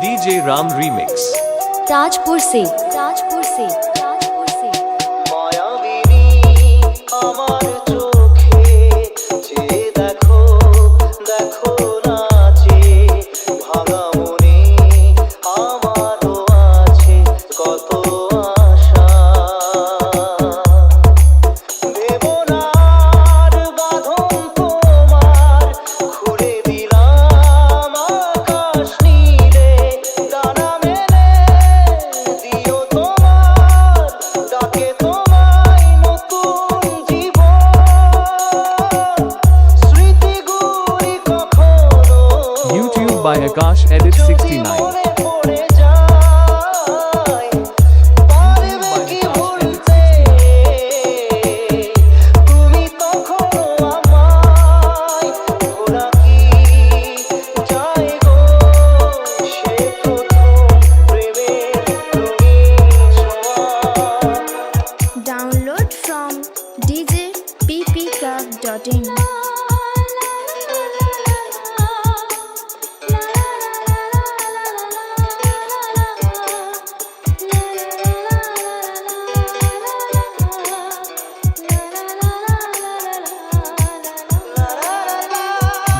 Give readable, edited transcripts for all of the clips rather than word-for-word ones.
DJ Ram Remix Tajpur से মায়াবিনী আমার চোখে চেয়ে দেখো দেখো নাচে ভাঙা মনে আমারও আছে কত আশা দেবনার বাঁধন তোমার খুলে দিলাম আকাশ নীলে ডানা মেলে দিও তোমার ডাকে তোমায় নতুন জীবন স্মৃতিগুলি কখনো YouTube by Akash Edit যদি 69 মনে পড়ে যায় পারবে কি ভুলতে তুমি তখনো আমায় ভোলা কি যায় গো সে প্রথম প্রেমের রঙিন ছোঁয়া download from djppclub.in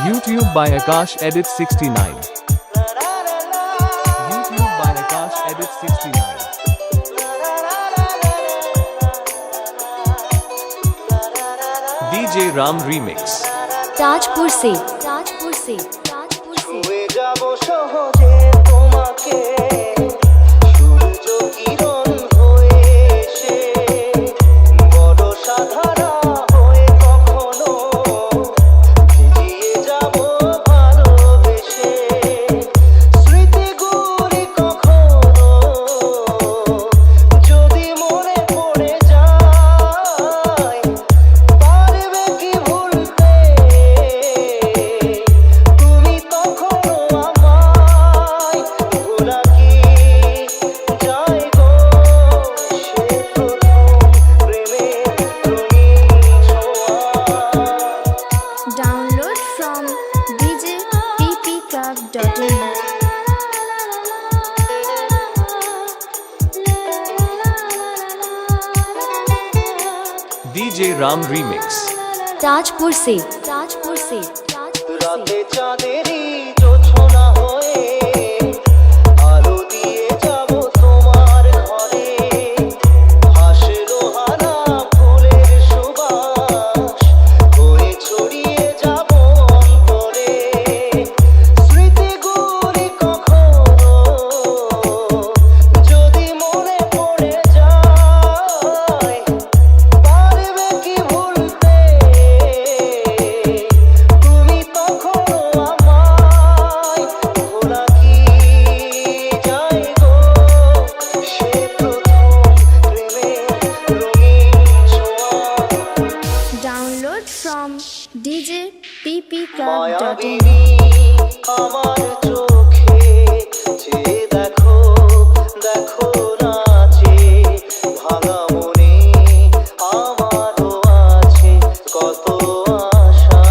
YouTube by Akash Edit 69 YouTube by Akash Edit 69 DJ Ram Remix Tajpur से ছুঁয়ে যাব সহজে তোমাকে সূর্য কিরণ হয়ে এসে বড় সাধারা হয়ে কখনো ভিজিয়ে যাব ভালোবেসে স্মৃতিগুলি কখনো যদি মনে পড়ে যায় পারবে কি ভুলতে তুমি তখনো আমায় ভোলা কি যায় গো সে প্রথম প্রেমের রঙিন ছোঁয়া download from djppclub.in DJ Ram Remix Tajpur से রাতে চাঁদেরই জোছনা হয়ে আলো দিয়ে যাব তোমার ঘরে হাসলো হানা ফুলের সুবাস হয়ে ছড়িয়ে যাব অন্তরে স্মৃতিগুলি কখনো যদি মনে পড়ে যায় পারবে কি ভুলতে তুমি তখনো আমায় ভোলা কি যায় গো সে প্রথম প্রেমের রঙিন ছোঁয়া डाउनलोड फ्रॉम djppclub.in মায়াবিনী আমার চোখে চেয়ে দেখো দেখো নাচে ভাঙা মনে আমারও আছে কত আশা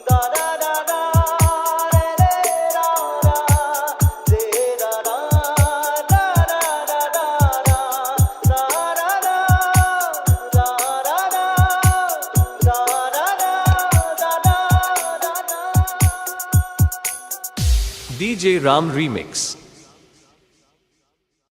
দা দা দা দা রে রে রা রা রে রা রা রা রা রা রা রা রা রা DJ Ram Remix